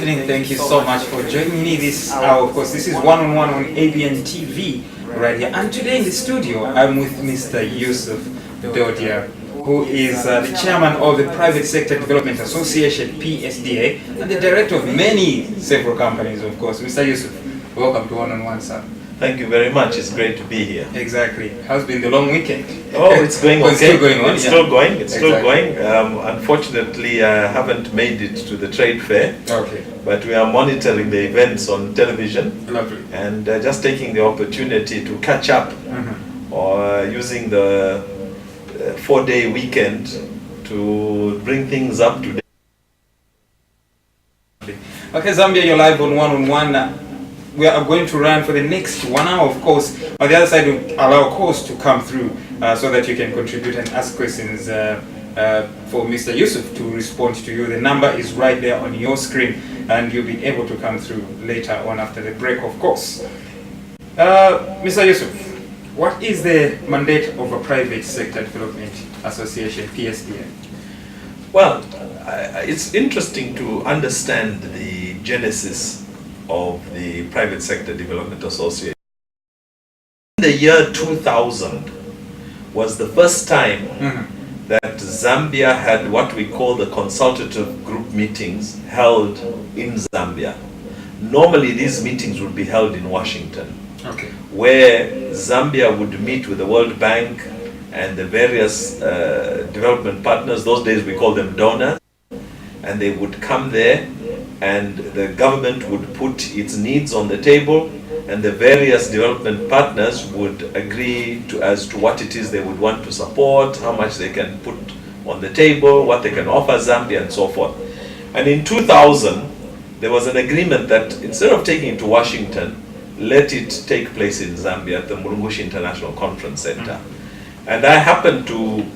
evening. Thank you so much for joining me this hour. Of course, this is one-on-one on ABN TV right here. And today in the studio, I'm with Mr. YUSUF Dodia, who is the chairman of the Private Sector Development Association, PSDA, and the director of several companies, of course. Mr. YUSUF, welcome to One-on-One, sir. Thank you very much. It's great to be here. Exactly. How's been the long weekend? Oh, it's going okay. It's still going on. It's still going. It's still going. Unfortunately, I haven't made it to the trade fair. Okay. But we are monitoring the events on television. Lovely. And just taking the opportunity to catch up, or using the 4-day weekend to bring things up to date. Okay, Zambia, you're live on One-on-One. We are going to run for the next 1 hour, of course. On the other side, we'll allow calls to come through so that you can contribute and ask questions for Mr. YUSUF to respond to you. The number is right there on your screen, and you'll be able to come through later on after the break, of course. Mr. YUSUF, what is the mandate of a Private Sector Development Association, PSDA? Well, it's interesting to understand the genesis of the Private Sector Development Association. In the year 2000 was the first time that Zambia had what we call the consultative group meetings held in Zambia. Normally these meetings would be held in Washington, where Zambia would meet with the World Bank and the various development partners. Those days we call them donors, and they would come there, and the government would put its needs on the table, and the various development partners would agree as to what it is they would want to support, how much they can put on the table, what they can offer Zambia, and so forth. And in 2000, there was an agreement that instead of taking it to Washington, let it take place in Zambia at the Murungushi International Conference Center. And I happened to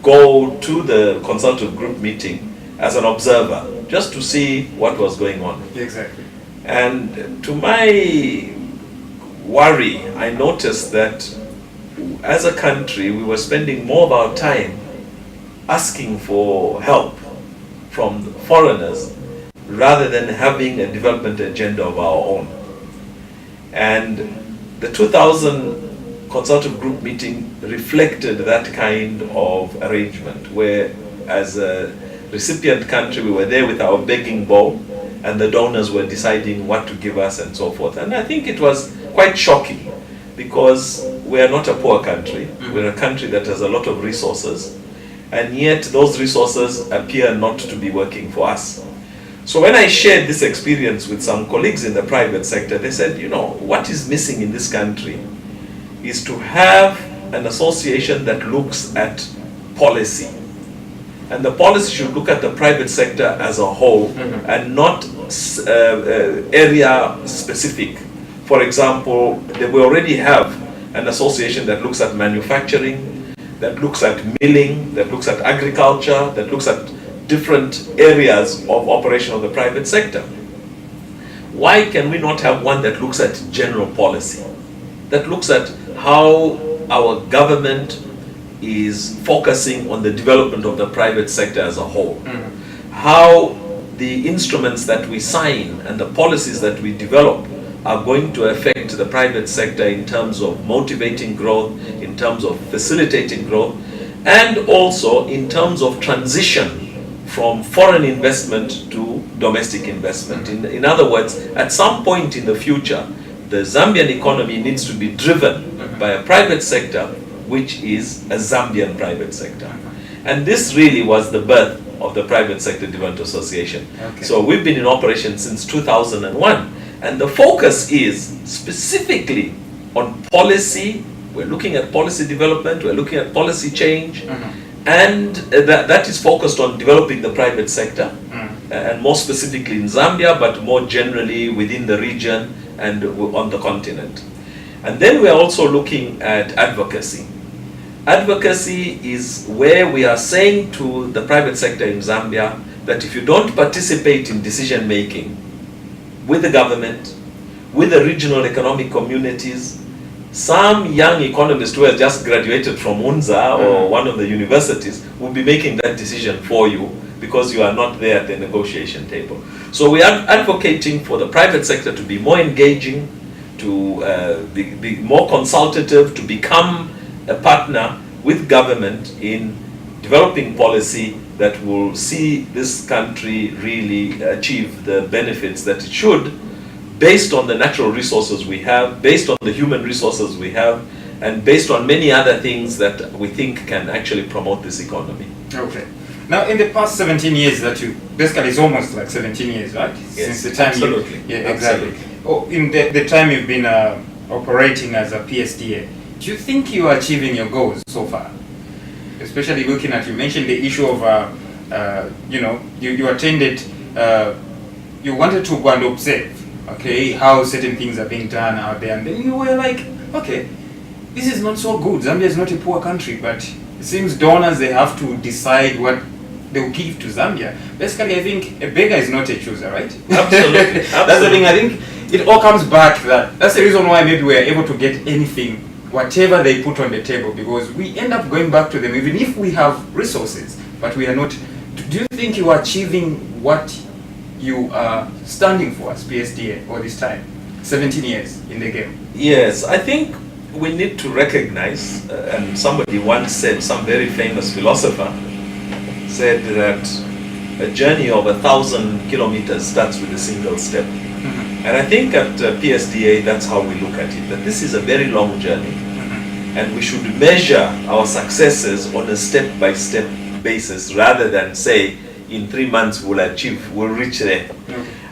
go to the consultative group meeting as an observer, just to see what was going on. Exactly. And to my worry, I noticed that as a country, we were spending more of our time asking for help from foreigners rather than having a development agenda of our own. And the 2000 consultative group meeting reflected that kind of arrangement, where as a recipient country, we were there with our begging bowl, and the donors were deciding what to give us and so forth. And I think it was quite shocking, because we are not a poor country. We're a country that has a lot of resources, and yet those resources appear not to be working for us. So when I shared this experience with some colleagues in the private sector, they said, you know, what is missing in this country is to have an association that looks at policy. And the policy should look at the private sector as a whole, and not area specific. For example, we already have an association that looks at manufacturing, that looks at milling, that looks at agriculture, that looks at different areas of operation of the private sector. Why can we not have one that looks at general policy, that looks at how our government is focusing on the development of the private sector as a whole? How the instruments that we sign and the policies that we develop are going to affect the private sector in terms of motivating growth, in terms of facilitating growth, and also in terms of transition from foreign investment to domestic investment. In other words, at some point in the future, the Zambian economy needs to be driven by a private sector which is a Zambian private sector. And this really was the birth of the Private Sector Development Association. So we've been in operation since 2001, and the focus is specifically on policy. We're looking at policy development, we're looking at policy change, and that is focused on developing the private sector, and more specifically in Zambia, but more generally within the region and on the continent. And then we're also looking at advocacy. Advocacy is where we are saying to the private sector in Zambia that if you don't participate in decision making with the government, with the regional economic communities, some young economist who has just graduated from UNZA or one of the universities will be making that decision for you because you are not there at the negotiation table. So we are advocating for the private sector to be more engaging, to be more consultative, to become a partner with government in developing policy that will see this country really achieve the benefits that it should, based on the natural resources we have, based on the human resources we have, and based on many other things that we think can actually promote this economy. Okay. Now, in the past 17 years that you, basically it's almost like 17 years, right? Yes, Since the time absolutely. Yeah, exactly. Absolutely. Oh, in the time you've been operating as a PSDA, do you think you are achieving your goals so far? Especially looking at, you mentioned the issue of, you know, you attended, you wanted to go and observe, okay, how certain things are being done out there, and then you were like, okay, this is not so good. Zambia is not a poor country, but it seems donors, they have to decide what they will give to Zambia. Basically, I think a beggar is not a chooser, right? Absolutely. That's the thing. I think it all comes back that's the reason why maybe we are able to get anything, whatever they put on the table, because we end up going back to them even if we have resources, but we are not. Do you think you are achieving what you are standing for as PSDA all this time? 17 years in the game. Yes, I think we need to recognize, and somebody once said, some very famous philosopher said that a journey of 1,000 kilometers starts with a single step. And I think at PSDA, that's how we look at it, that this is a very long journey, and we should measure our successes on a step-by-step basis, rather than say, in 3 months we'll reach there.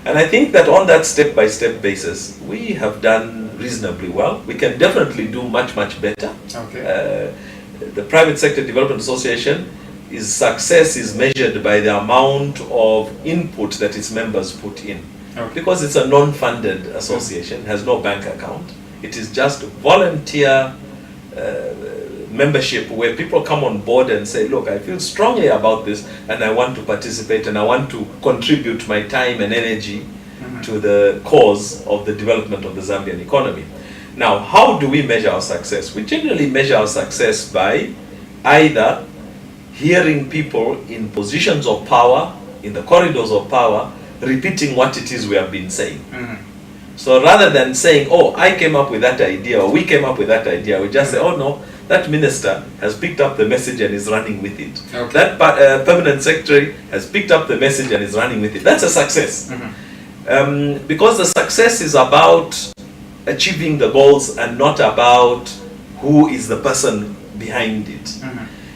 And I think that on that step-by-step basis, we have done reasonably well. We can definitely do much, much better. Okay. The Private Sector Development Association, its success is measured by the amount of input that its members put in. Okay. Because it's a non-funded association, has no bank account. It is just volunteer membership, where people come on board and say, look, I feel strongly about this and I want to participate and I want to contribute my time and energy to the cause of the development of the Zambian economy. Now, how do we measure our success? We generally measure our success by either hearing people in positions of power, in the corridors of power, repeating what it is we have been saying. So rather than saying, oh, I came up with that idea, or we came up with that idea, we just say, oh no, that minister has picked up the message and is running with it. Okay. That permanent secretary has picked up the message and is running with it. That's a success. Because the success is about achieving the goals and not about who is the person behind it.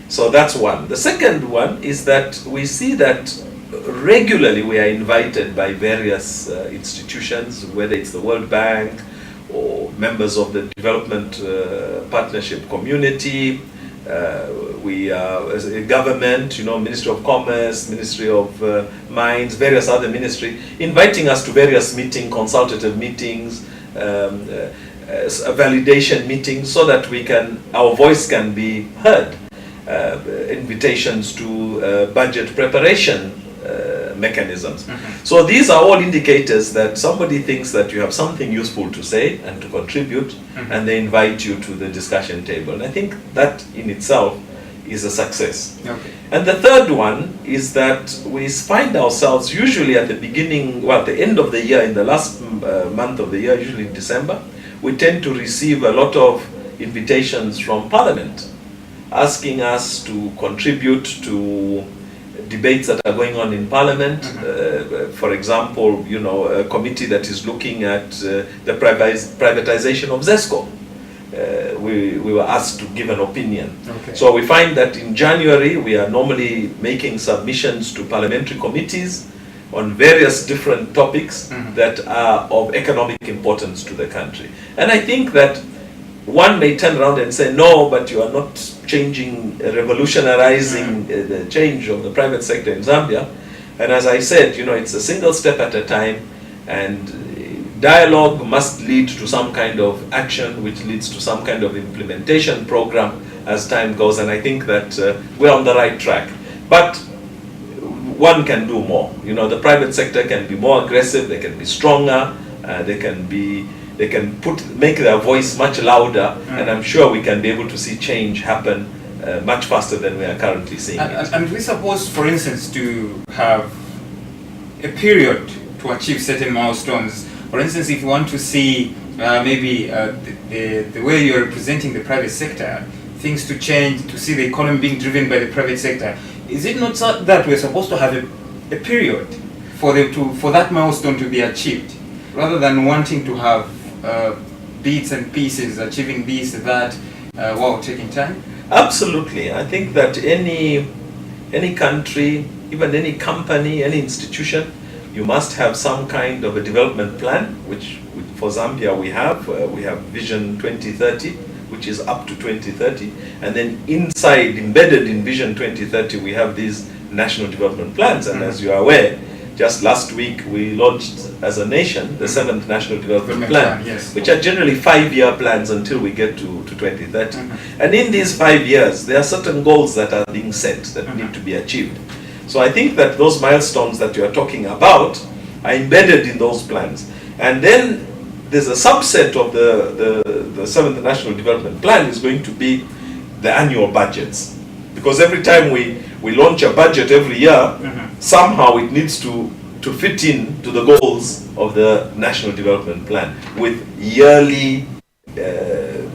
So that's one. The second one is that we see that regularly we are invited by various institutions, whether it's the World Bank or members of the Development Partnership Community. We are, as a government, you know, Ministry of Commerce, Ministry of Mines, various other ministries, inviting us to various meetings, consultative meetings, validation meetings, so that we can, our voice can be heard. Invitations to budget preparation mechanisms. So these are all indicators that somebody thinks that you have something useful to say and to contribute, and they invite you to the discussion table. And I think that in itself is a success. Okay. And the third one is that we find ourselves usually at the beginning, well, at the end of the year, in the last month of the year, usually in December, we tend to receive a lot of invitations from Parliament asking us to contribute to debates that are going on in Parliament. For example, you know, a committee that is looking at the privatization of ZESCO. We were asked to give an opinion. Okay. So we find that in January we are normally making submissions to parliamentary committees on various different topics that are of economic importance to the country. And I think that one may turn around and say, no, but you are not changing, revolutionizing the change of the private sector in Zambia. And as I said, you know, it's a single step at a time, and dialogue must lead to some kind of action, which leads to some kind of implementation program as time goes. And I think that we're on the right track. But one can do more. You know, the private sector can be more aggressive, they can be stronger, they can make their voice much louder, and I'm sure we can be able to see change happen much faster than we are currently seeing it. And we suppose, for instance, to have a period to achieve certain milestones. For instance, if you want to see maybe the way you are representing the private sector, things to change, to see the economy being driven by the private sector, is it not so that we're supposed to have a period for that milestone to be achieved, rather than wanting to have bits and pieces, achieving this, that, while taking time? Absolutely. I think that any country, even any company, any institution, you must have some kind of a development plan, which for Zambia we have Vision 2030, which is up to 2030, and then embedded in Vision 2030, we have these national development plans. And as you are aware, just last week we launched as a nation the 7th National Development Plan, yes, which are generally 5-year plans until we get to 2030. And in these 5 years, there are certain goals that are being set that need to be achieved. So I think that those milestones that you are talking about are embedded in those plans. And then there's a subset of the 7th National Development Plan is going to be the annual budgets. Because every time we launch a budget every year, somehow it needs to fit in to the goals of the National Development Plan with yearly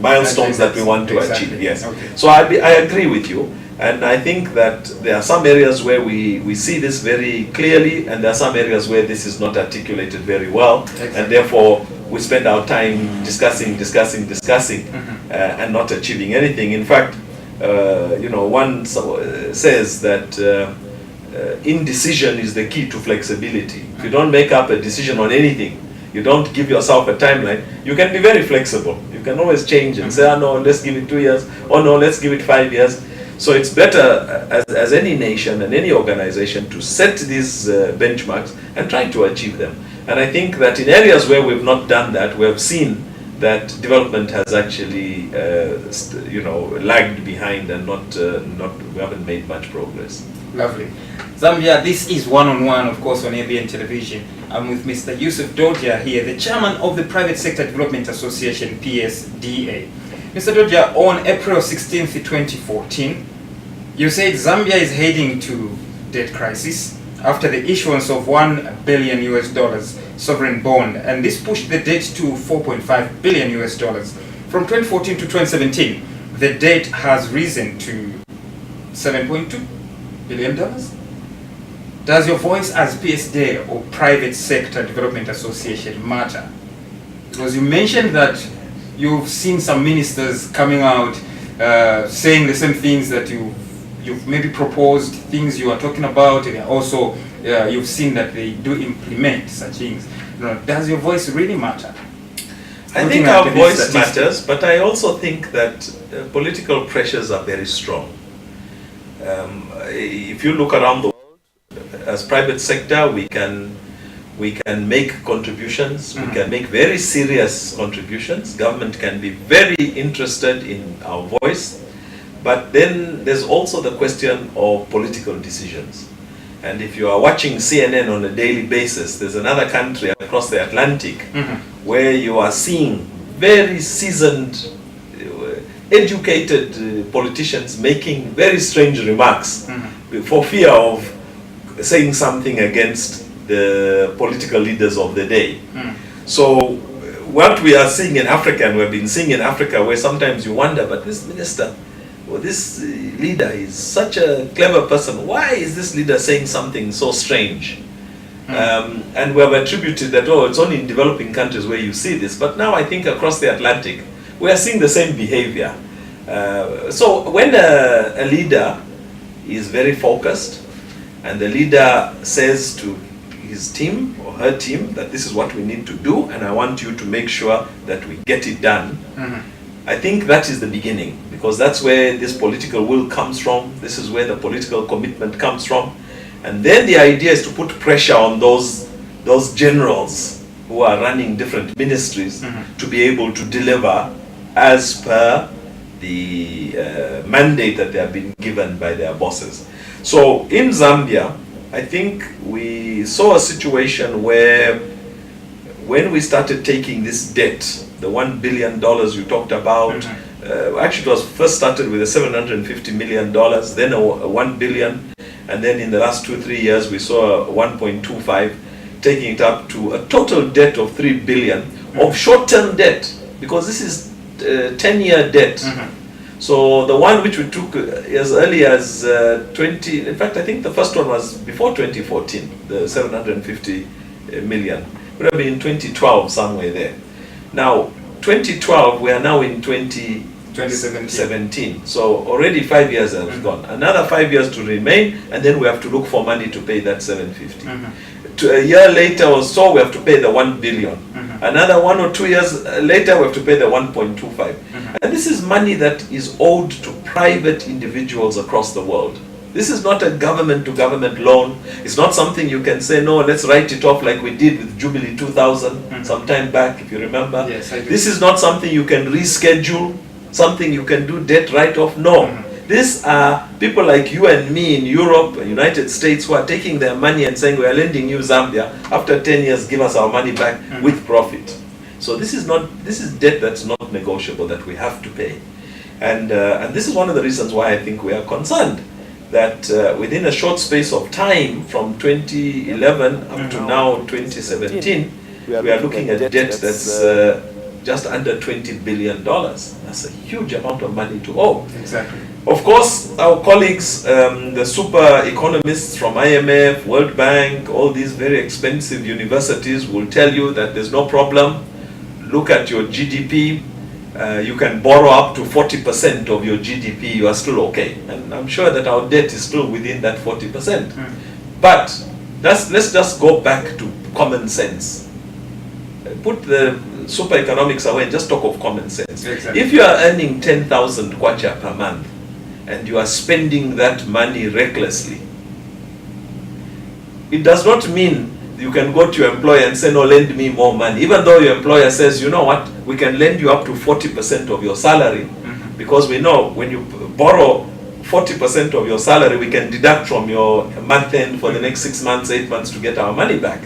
milestones that we want to achieve. Yes. Okay. So I agree with you. And I think that there are some areas where we see this very clearly, and there are some areas where this is not articulated very well. Exactly. And therefore we spend our time discussing, and not achieving anything. In fact, one says that indecision is the key to flexibility. If you don't make up a decision on anything, you don't give yourself a timeline, you can be very flexible. You can always change and say, oh no, let's give it 2 years, oh no, let's give it 5 years. So it's better as any nation and any organization to set these benchmarks and try to achieve them. And I think that in areas where we've not done that, we have seen that development has actually lagged behind and we haven't made much progress. Lovely. Zambia, this is One-on-One, of course, on ABN Television. I'm with Mr. YUSUF Dodia here, the chairman of the Private Sector Development Association, PSDA. Mr. Dodia, on April 16th, 2014, you said Zambia is heading to debt crisis after the issuance of $1 billion sovereign bond, and this pushed the debt to $4.5 billion. From 2014 to 2017, the debt has risen to $7.2 billion. Does your voice as PSDA or Private Sector Development Association matter? Because you mentioned that you've seen some ministers coming out saying the same things that you've maybe proposed, things you are talking about, and also you've seen that they do implement such things. Does your voice really matter? I think our voice matters, but I also think that political pressures are very strong. If you look around the world, as private sector, we can make contributions, we can make very serious contributions. Government can be very interested in our voice, but then there's also the question of political decisions. And if you are watching CNN on a daily basis, there's another country across the Atlantic where you are seeing very seasoned, educated politicians making very strange remarks for fear of saying something against the political leaders of the day. So what we are seeing in Africa, and we've been seeing in Africa, where sometimes you wonder, but this minister or this leader is such a clever person, why is this leader saying something so strange? And we have attributed that, oh, it's only in developing countries where you see this, but now I think across the Atlantic we are seeing the same behavior. So when a leader is very focused, and the leader says to his team or her team that this is what we need to do, and I want you to make sure that we get it done. I think that is the beginning, because that's where this political will comes from. This is where the political commitment comes from. And then the idea is to put pressure on those generals who are running different ministries to be able to deliver as per the mandate that they have been given by their bosses. So in Zambia, I think we saw a situation where when we started taking this debt, the $1 billion you talked about, actually it was first started with a $750 million, then a $1 billion, and then in the last 2-3 years we saw a 1.25, taking it up to a total debt of $3 billion of short-term debt, because this is 10-year debt. So the one which we took as early as 20, in fact I think the first one was before 2014, the 750 million, would have been in 2012, somewhere there. Now 2012, we are now in 2017. So already 5 years have gone. Another 5 years to remain, and then we have to look for money to pay that 750. A year later or so, we have to pay the 1 billion. Another 1 or 2 years later, we have to pay the 1.25. And this is money that is owed to private individuals across the world. This is not a government-to-government loan. It's not something you can say, no, let's write it off like we did with Jubilee 2000 some time back, if you remember. Yes, I do. This is not something you can reschedule, something you can do debt write-off. No. These are people like you and me in Europe, United States, who are taking their money and saying, we are lending you Zambia. After 10 years, give us our money back with profit. So this is debt that's not negotiable, that we have to pay. And this is one of the reasons why I think we are concerned that within a short space of time, from 2011 up to now 2017, we are looking at debt that's just under $20 billion. That's a huge amount of money to owe. Exactly. Of course, our colleagues, the super economists from IMF, World Bank, all these very expensive universities will tell you that there's no problem. Look at your GDP. You can borrow up to 40% of your GDP, you are still okay. And I'm sure that our debt is still within that 40%. But let's just go back to common sense. Put the super economics away and just talk of common sense. Exactly. If you are earning 10,000 kwacha per month and you are spending that money recklessly, it does not mean you can go to your employer and say, no, lend me more money. Even though your employer says, you know what, we can lend you up to 40% of your salary, because we know when you borrow 40% of your salary, we can deduct from your month end for the next 6 months, 8 months to get our money back.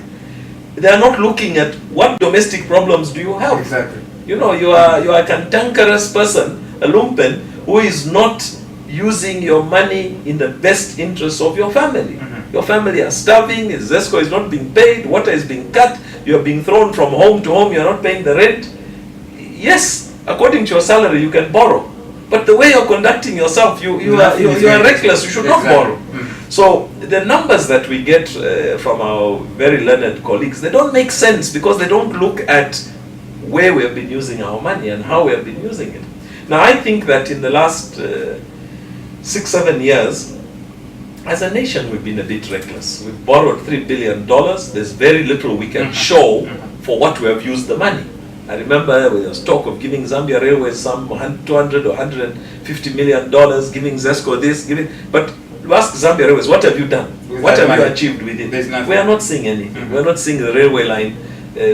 They are not looking at what domestic problems do you have. Exactly. You know, you are a cantankerous person, a lumpen, who is not using your money in the best interest of your family. Your family are starving, ZESCO is not being paid, water is being cut, you are being thrown from home to home, you are not paying the rent. Yes, according to your salary you can borrow, but the way you're conducting yourself, you are reckless, you should not borrow. So the numbers that we get from our very learned colleagues, they don't make sense, because they don't look at where we have been using our money and how we have been using it. Now I think that in the last 6-7 years, as a nation, we've been a bit reckless. We've borrowed $3 billion. There's very little we can show for what we have used the money. I remember there was talk of giving Zambia Railways some $200 or $150 million, giving ZESCO this, but ask Zambia Railways, what have you done? What have you achieved with it? We are not seeing anything. We are not seeing the railway line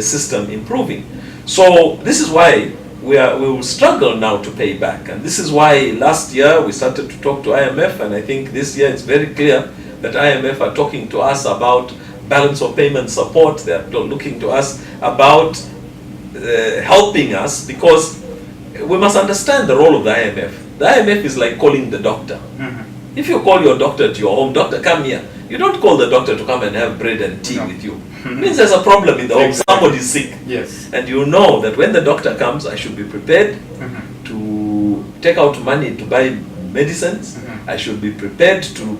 system improving. So this is why we will struggle now to pay back, and this is why last year we started to talk to IMF, and I think this year it's very clear that IMF are talking to us about balance of payment support. They are looking to us about helping us, because we must understand the role of the IMF. The IMF is like calling the doctor. If you call your doctor to your home, doctor, come here. You don't call the doctor to come and have bread and tea with you. It means there's a problem in the home, somebody's sick. Yes. And you know that when the doctor comes, I should be prepared to take out money to buy medicines. I should be prepared to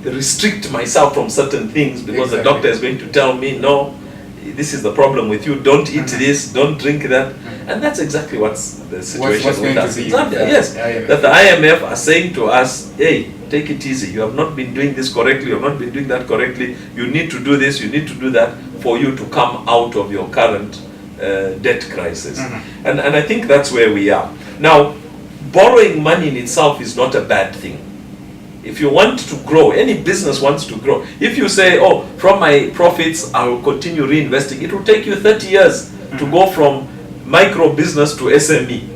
restrict myself from certain things, because the doctor is going to tell me, no, this is the problem with you, don't eat this, don't drink that. And that's exactly what's the situation with us in Zambia. Yes, that the IMF are saying to us, hey, take it easy, you have not been doing this correctly, you have not been doing that correctly, you need to do this, you need to do that for you to come out of your current debt crisis. And I think that's where we are. Now, borrowing money in itself is not a bad thing. If you want to grow, any business wants to grow. If you say, oh, from my profits, I will continue reinvesting, it will take you 30 years to go from micro business to SME,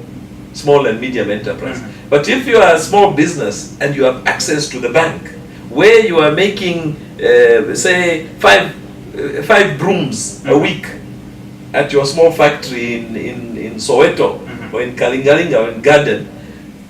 small and medium enterprise. But if you are a small business and you have access to the bank, where you are making, say, five brooms a week at your small factory in Soweto, or in Kalingalinga or in Garden,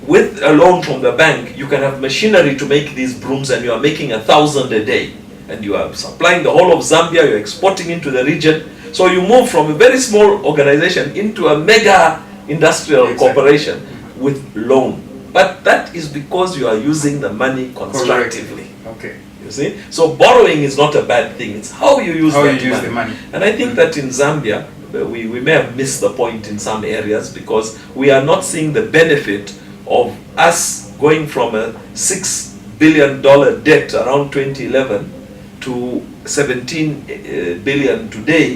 with a loan from the bank, you can have machinery to make these brooms, and you are making 1,000 a day. And you are supplying the whole of Zambia, you're exporting into the region. So you move from a very small organization into a mega industrial corporation with loan. But that is because you are using the money constructively. Okay. You see? So borrowing is not a bad thing. It's how you use, the money. And I think that in Zambia, we may have missed the point in some areas, because we are not seeing the benefit of us going from a $6 billion debt around 2011 to 17 billion today,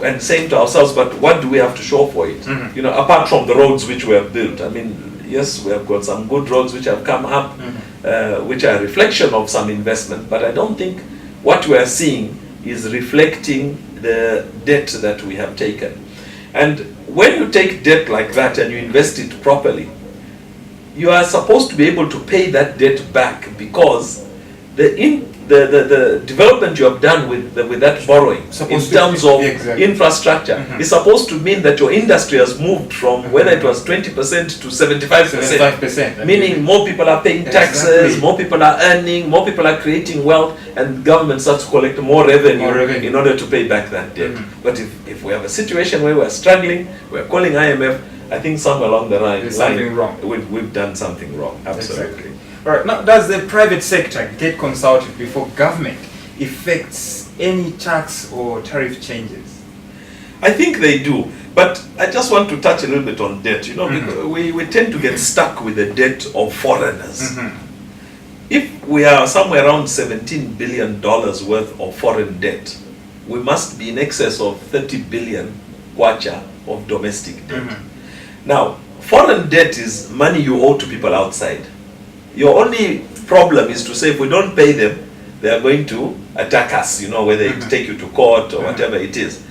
and saying to ourselves, but what do we have to show for it? You know, apart from the roads which we have built. I mean, yes, we have got some good roads which have come up, which are a reflection of some investment, but I don't think what we are seeing is reflecting the debt that we have taken. And when you take debt like that and you invest it properly, you are supposed to be able to pay that debt back, because the development you have done with that borrowing in terms of infrastructure is supposed to mean that your industry has moved from whether it was 20% to 75%, meaning more people are paying taxes, more people are earning, more people are creating wealth, and government starts to collect more revenue in order to pay back that debt. But if we have a situation where we're struggling, we're calling IMF, I think somewhere along the line, something wrong. We've done something wrong. Absolutely. All right. Now, does the private sector get consulted before government effects any tax or tariff changes? I think they do, but I just want to touch a little bit on debt. You know, because we tend to get stuck with the debt of foreigners. If we are somewhere around $17 billion worth of foreign debt, we must be in excess of 30 billion kwacha of domestic debt. Now, foreign debt is money you owe to people outside. Your only problem is to say, if we don't pay them, they are going to attack us, you know, whether it take you to court or whatever it is.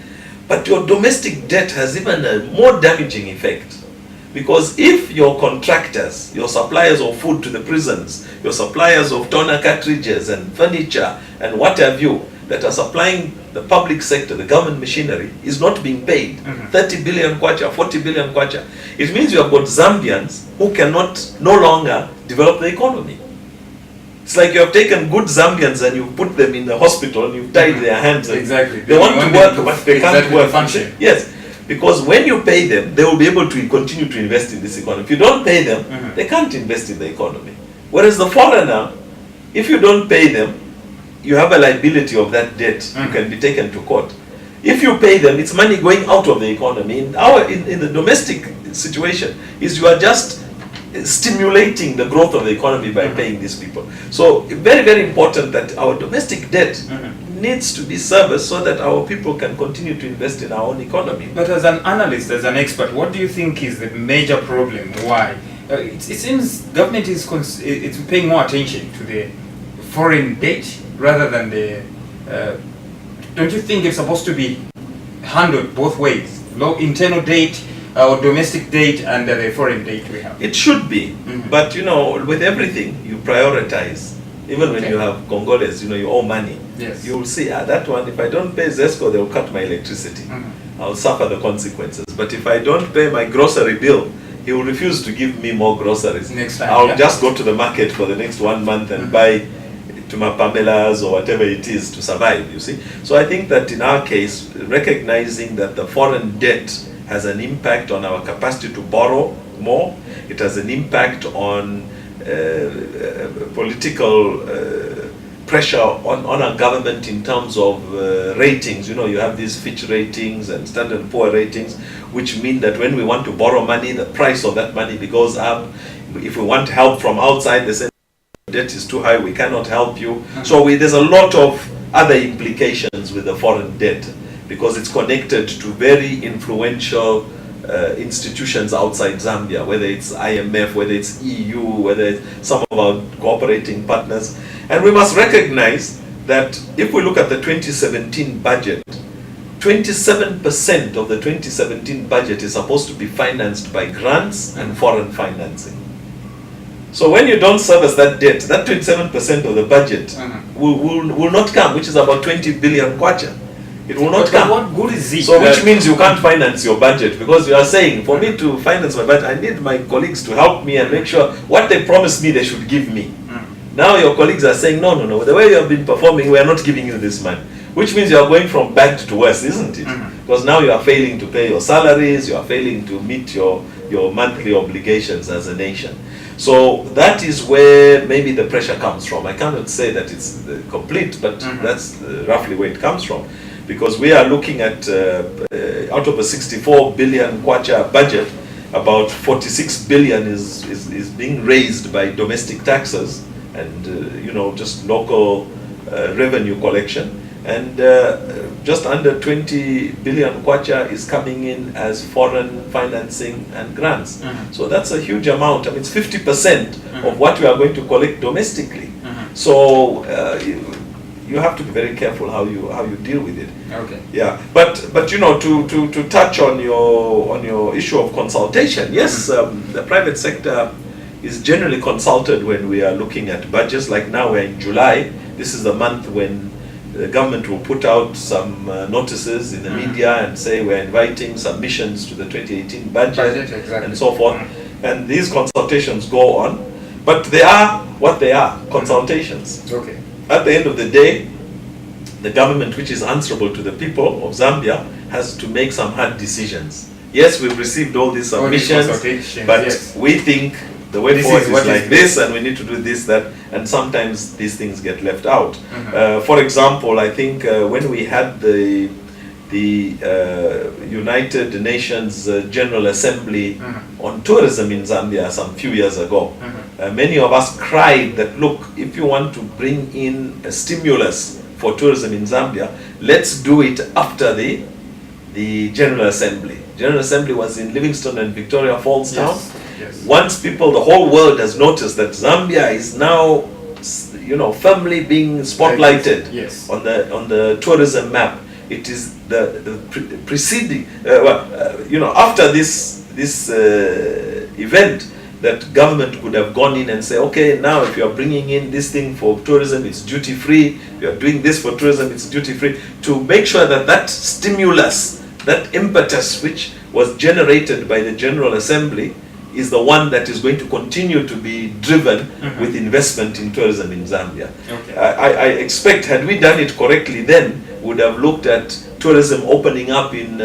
But your domestic debt has even a more damaging effect. Because if your contractors, your suppliers of food to the prisons, your suppliers of toner cartridges and furniture and what have you, that are supplying the public sector, the government machinery, is not being paid, 30 billion kwacha, 40 billion kwacha, it means you have got Zambians who cannot no longer develop the economy. It's like you have taken good Zambians and you put them in the hospital and you've tied their hands. Exactly. They want to work, but they can't work. Function. Yes, because when you pay them, they will be able to continue to invest in this economy. If you don't pay them, they can't invest in the economy. Whereas the foreigner, if you don't pay them, you have a liability of that debt. You can be taken to court. If you pay them, it's money going out of the economy. In the domestic situation, is you are just stimulating the growth of the economy by paying these people. So very, very important that our domestic debt needs to be serviced so that our people can continue to invest in our own economy. But as an analyst, as an expert, what do you think is the major problem? Why? It seems government is it's paying more attention to the foreign debt rather than the... don't you think it's supposed to be handled both ways? Low internal debt or domestic debt and the foreign debt we have? It should be, but you know, with everything you prioritize. Even when you have Congolese, you know, you owe money. Yes. You will see, that one, if I don't pay Zesco, they will cut my electricity. I'll suffer the consequences. But if I don't pay my grocery bill, he will refuse to give me more groceries. Next time, I'll just go to the market for the next 1 month and buy to my Pamelas or whatever it is to survive, you see. So I think that in our case, recognizing that the foreign debt has an impact on our capacity to borrow more, it has an impact on political pressure on our government in terms of ratings. You know, you have these Fitch ratings and Standard & Poor ratings, which mean that when we want to borrow money, the price of that money goes up. If we want help from outside, they say debt is too high, we cannot help you. So there's a lot of other implications with the foreign debt, because it's connected to very influential institutions outside Zambia, whether it's IMF, whether it's EU, whether it's some of our cooperating partners. And we must recognize that if we look at the 2017 budget, 27% of the 2017 budget is supposed to be financed by grants and foreign financing. So when you don't service that debt, that 27% of the budget will not come, which is about 20 billion kwacha. It will not But come. what good is it? So which means you can't finance your budget, because you are saying, for me to finance my budget, I need my colleagues to help me and make sure what they promised me they should give me. Now your colleagues are saying, no, no, no, the way you have been performing, we are not giving you this money. Which means you are going from bad to worse, isn't it? Because now you are failing to pay your salaries, you are failing to meet your monthly obligations as a nation. So that is where maybe the pressure comes from. I cannot say that it's complete, but that's roughly where it comes from. Because we are looking at, out of a 64 billion kwacha budget, about 46 billion is being raised by domestic taxes and you know, just local revenue collection. And just under 20 billion kwacha is coming in as foreign financing and grants. So that's a huge amount. I mean, it's 50% of what we are going to collect domestically. So you have to be very careful how you deal with it. Okay. Yeah, but you know, to touch on your issue of consultation, yes, the private sector is generally consulted when we are looking at budgets. Like now we're in July. This is the month when the government will put out some notices in the media and say we're inviting submissions to the 2018 budget exactly. and so forth. And these consultations go on, but they are what they are, consultations. Okay. At the end of the day, the government, which is answerable to the people of Zambia, has to make some hard decisions. Yes, we've received all these submissions, but yes, we think the way forward is like this, and we need to do this, that, and sometimes these things get left out. For example, I think when we had the United Nations General Assembly on tourism in Zambia some few years ago, many of us cried that, look, if you want to bring in a stimulus for tourism in Zambia, let's do it after the General Assembly. General Assembly was in Livingstone and Victoria Falls town. Yes. Once the whole world has noticed that Zambia is now, you know, firmly being spotlighted on the tourism map. It is the preceding, you know, after this event, that government could have gone in and say, okay, now if you are bringing in this thing for tourism, it's duty free. If you are doing this for tourism, it's duty free. To make sure that that stimulus, that impetus which was generated by the General Assembly, is the one that is going to continue to be driven with investment in tourism in Zambia. Okay. I expect, had we done it correctly then, would have looked at tourism opening up in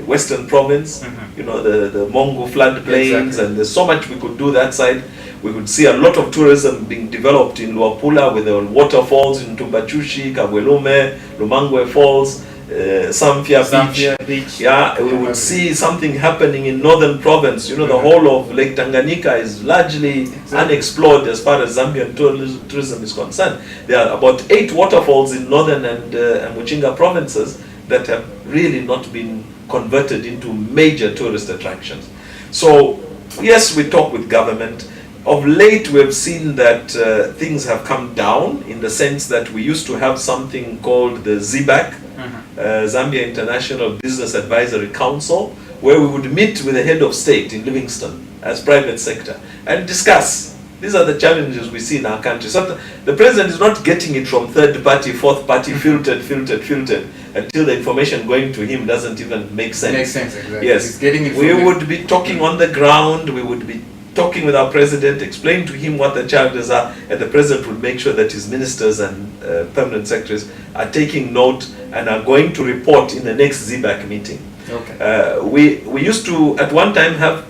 Western Province, you know, the Mongo floodplains, and there's so much we could do that side. We could see a lot of tourism being developed in Luapula with the waterfalls in Tumbachushi, Kabwelume, Lumangwe Falls, Samfia Beach. Yeah, we would see something happening in Northern Province. You know, the whole of Lake Tanganyika is largely unexplored as far as Zambian tourism is concerned. There are about 8 waterfalls in Northern and Muchinga provinces that have really not been converted into major tourist attractions. So, yes, we talk with government. Of late, we've seen that things have come down in the sense that we used to have something called the ZBAC, Zambia International Business Advisory Council, where we would meet with the head of state in Livingstone as private sector and discuss. These are the challenges we see in our country. So the president is not getting it from third party, fourth party, filtered, until the information going to him doesn't even make sense. Makes sense, exactly. Yes, He's getting it we would be talking on the ground, we would be talking with our president, explain to him what the challenges are, and the president would make sure that his ministers and permanent secretaries are taking note and are going to report in the next ZBAC meeting. Okay. We used to at one time have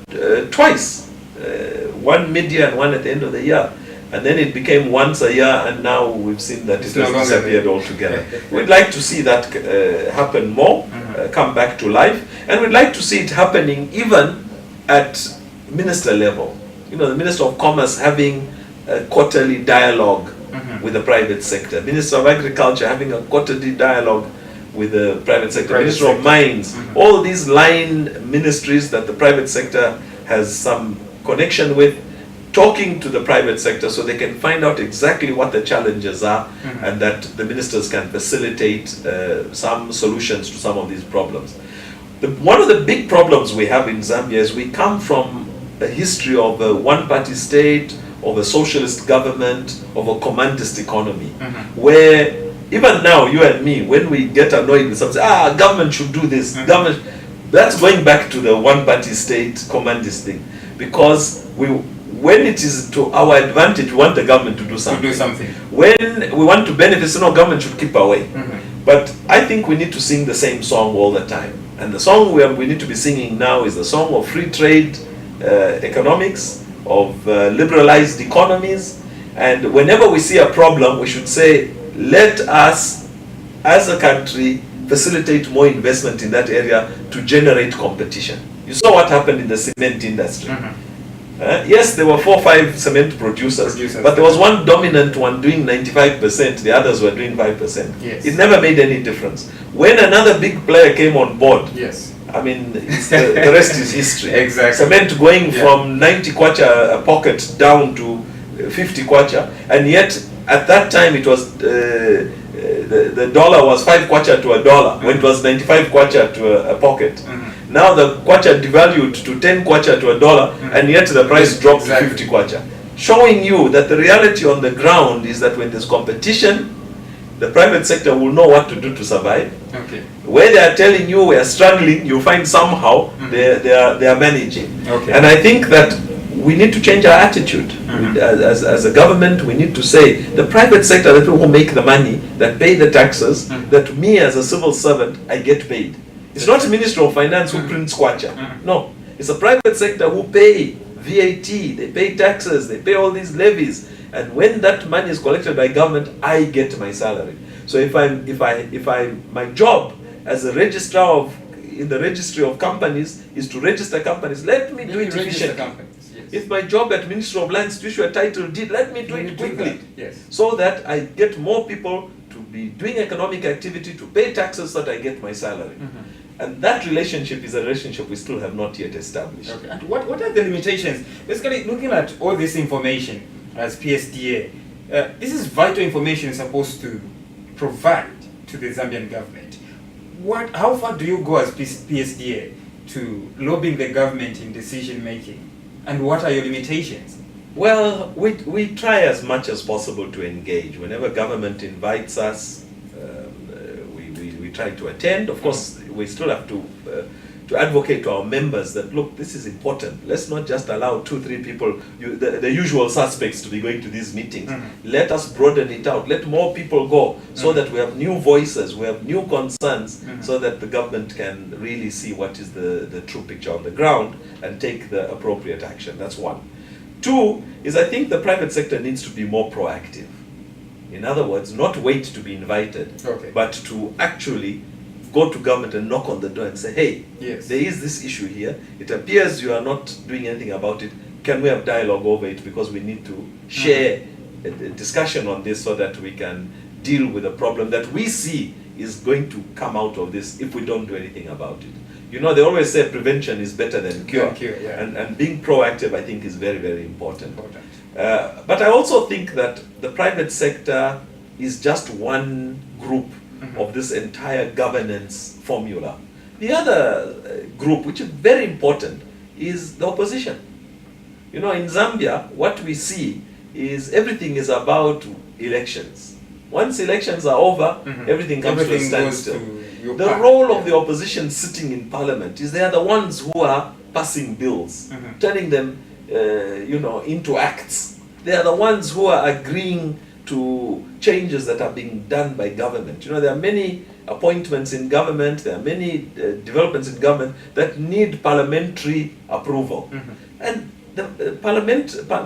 twice, one mid-year and one at the end of the year, and then it became once a year, and now we've seen that it has disappeared altogether. We'd like to see that happen more, come back to life, and we'd like to see it happening even at minister level. You know, the Minister of Commerce having a quarterly dialogue with the private sector. Minister of Agriculture having a quarterly dialogue with the private sector. Minister of Mines. All these line ministries that the private sector has some connection with, talking to the private sector so they can find out exactly what the challenges are and that the ministers can facilitate some solutions to some of these problems. One of the big problems we have in Zambia is we come from a history of a one-party state, of a socialist government, of a commandist economy, where even now, you and me, when we get annoyed with something, government should do this, government, that's going back to the one-party state commandist thing. Because when it is to our advantage, we want the government to do something. When we want to benefit, no, government should keep away. But I think we need to sing the same song all the time. And the song we need to be singing now is the song of free trade economics, of liberalized economies. And whenever we see a problem, we should say, let us, as a country, facilitate more investment in that area to generate competition. You saw what happened in the cement industry. Yes, there were 4 or 5 cement producers, but there was one dominant one doing 95%, the others were doing 5%. Yes. It never made any difference. When another big player came on board, I mean, the rest is history. Exactly. Cement going from 90 kwacha a pocket down to 50 kwacha, and yet at that time it was the dollar was 5 kwacha to a dollar when it was 95 kwacha to a pocket. Now the kwacha devalued to 10 kwacha to a dollar, and yet the price dropped to 50 kwacha. Showing you that the reality on the ground is that when there's competition, the private sector will know what to do to survive. Where they are telling you we are struggling, you find somehow they are managing. And I think that we need to change our attitude. As a government, we need to say, the private sector, the people who make the money, that pay the taxes, that me as a civil servant, I get paid. It's not the Ministry of Finance who prints kwacha. No, it's the private sector who pay VAT, they pay taxes, they pay all these levies. And when that money is collected by government, I get my salary. So if my job as a registrar in the registry of companies is to register companies, let me do it efficiently. If my job at Ministry of Lands to issue a title deed, let me do it quickly. So that I get more people to be doing economic activity, to pay taxes, so that I get my salary. And that relationship is a relationship we still have not yet established. And what are the limitations? Basically, looking at all this information as PSDA, this is vital information supposed to provide to the Zambian government. How far do you go as PSDA to lobbying the government in decision making? And what are your limitations? Well, we try as much as possible to engage. Whenever government invites us, we try to attend. Of course, we still have to advocate to our members that, look, this is important. Let's not just allow 2-3 people, the usual suspects, to be going to these meetings. Let us broaden it out. Let more people go, so that we have new voices, we have new concerns, so that the government can really see what is the true picture on the ground and take the appropriate action. That's one. 2 is, I think the private sector needs to be more proactive. In other words, not wait to be invited, but to actually go to government and knock on the door and say, hey, there is this issue here. It appears you are not doing anything about it. Can we have dialogue over it? Because we need to share a discussion on this, so that we can deal with a problem that we see is going to come out of this if we don't do anything about it. You know, they always say prevention is better than cure. And being proactive, I think, is very, very important. But I also think that the private sector is just one group of this entire governance formula. The other group, which is very important, is the opposition. You know, in Zambia, what we see is everything is about elections. Once elections are over, everything comes to a standstill. The role of the opposition sitting in parliament is they are the ones who are passing bills, turning them into acts. They are the ones who are agreeing to changes that are being done by government. You know, there are many appointments in government, there are many developments in government that need parliamentary approval. And the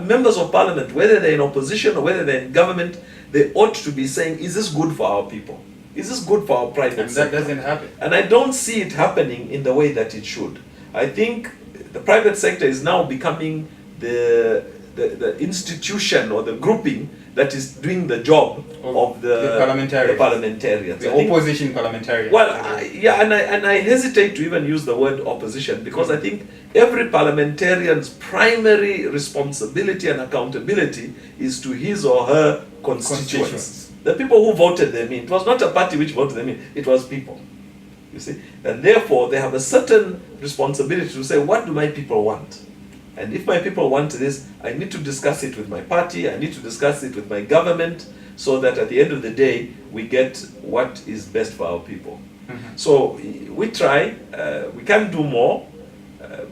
members of parliament, whether they're in opposition or whether they're in government, they ought to be saying, is this good for our people? Is this good for our private sector? And that doesn't happen. And I don't see it happening in the way that it should. I think the private sector is now becoming the institution or the grouping that is doing the job of the parliamentarians. The opposition parliamentarians. Well, and I hesitate to even use the word opposition, because I think every parliamentarian's primary responsibility and accountability is to his or her constituents. The people who voted them in. It was not a party which voted them in, it was people. You see? And therefore, they have a certain responsibility to say, what do my people want? And if my people want this, I need to discuss it with my party, I need to discuss it with my government, so that at the end of the day, we get what is best for our people. So we try, we can do more.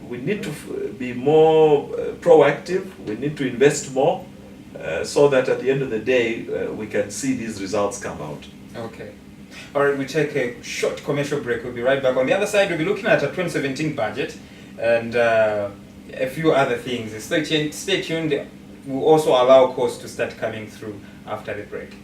We need to be more proactive, we need to invest more, so that at the end of the day, we can see these results come out. Okay. All right, we take a short commercial break. We'll be right back. On the other side, we'll be looking at a 2017 budget and a few other things. Stay tuned. We'll also allow calls to start coming through after the break.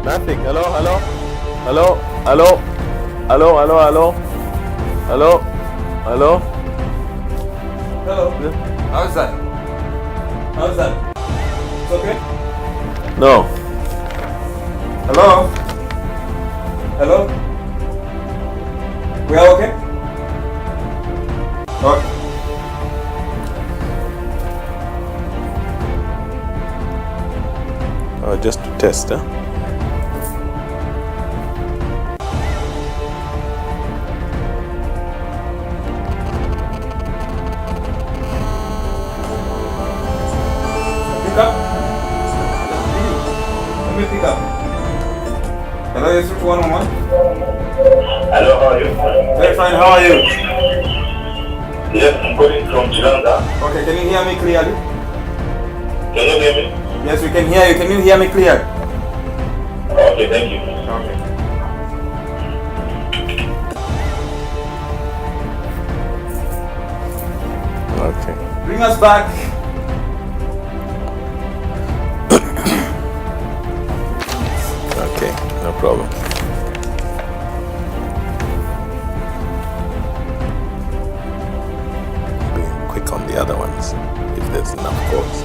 Nothing. Hello. Hello. How's that? It's okay? No. Hello? We are okay? Okay. Just to test, huh? Pick up. Let me pick up. Hello, YUSUF 111. Hello, how are you? Very fine, how are you? Yes, I'm calling from Chilanda. Okay, can you hear me clearly? Can you hear me? Yes, we can hear you. Can you hear me clearly? Okay, thank you. Okay. Okay. Bring us back. Okay, no problem. Be quick on the other ones, if there's enough calls.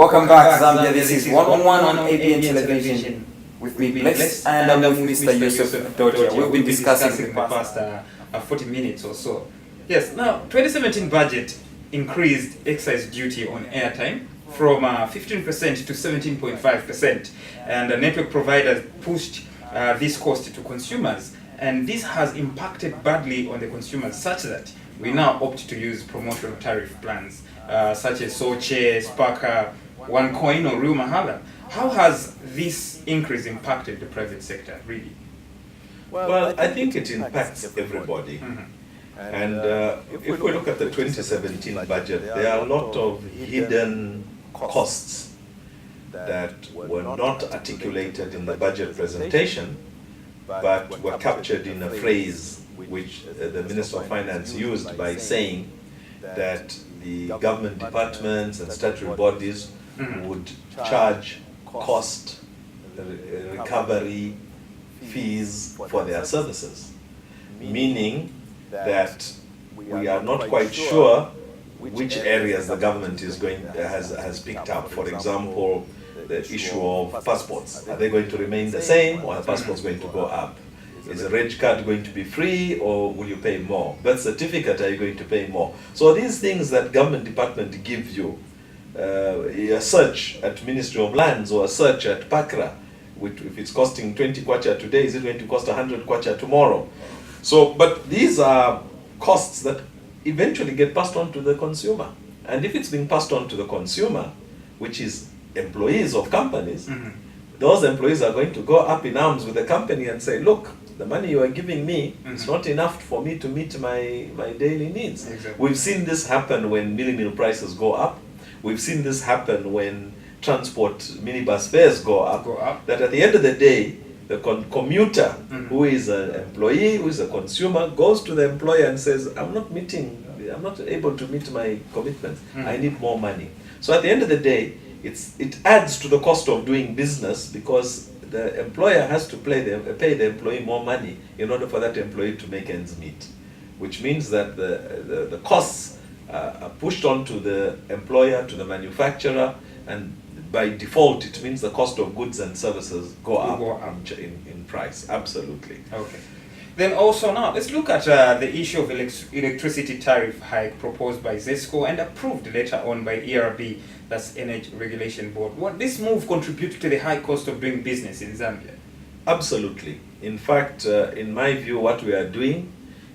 Welcome back, Zambia. This is one-on-one on ABN Television with me, Bless, and I'm with Mr. YUSUF Dodia. We've been discussing in the past 40 minutes or so. Yes, now 2017 budget increased excise duty on airtime from 15% to 17.5%, and the network providers pushed this cost to consumers, and this has impacted badly on the consumers such that we now opt to use promotional tariff plans such as Soche, Sparker, OneCoin or Real Mahala. How has this increase impacted the private sector, really? Well, I think it impacts everybody. And if we look at the 2017 budget, there are a lot of hidden costs that were not articulated in the budget presentation, but were captured in a phrase which the Minister of Finance used by saying that the government departments and statutory bodies would charge cost recovery fees for their services, meaning that we are not quite sure which areas the government has picked up. For example, the issue of passports. Are they going to remain the same, or are passports going to go up? Is a reg card going to be free, or will you pay more? Birth certificate, are you going to pay more? So these things that government department gives you, a search at Ministry of Lands or a search at PACRA, if it's costing 20 kwacha today, is it going to cost 100 kwacha tomorrow? So, but these are costs that eventually get passed on to the consumer. And if it's being passed on to the consumer, which is employees of companies, those employees are going to go up in arms with the company and say, look, the money you are giving me is not enough for me to meet my daily needs. Exactly. We've seen this happen when meal prices go up. We've seen this happen when transport minibus fares go up. That at the end of the day, the commuter who is an employee, who is a consumer, goes to the employer and says, I'm not able to meet my commitments. I need more money. So at the end of the day, it adds to the cost of doing business, because the employer has to pay the employee more money in order for that employee to make ends meet, which means that the costs are pushed on to the employer, to the manufacturer, and by default it means the cost of goods and services go up in price. Absolutely. Okay. Then also now, let's look at the issue of electricity tariff hike proposed by ZESCO and approved later on by ERB, that's Energy Regulation Board. What this move contribute to the high cost of doing business in Zambia? Absolutely. In fact, in my view, what we are doing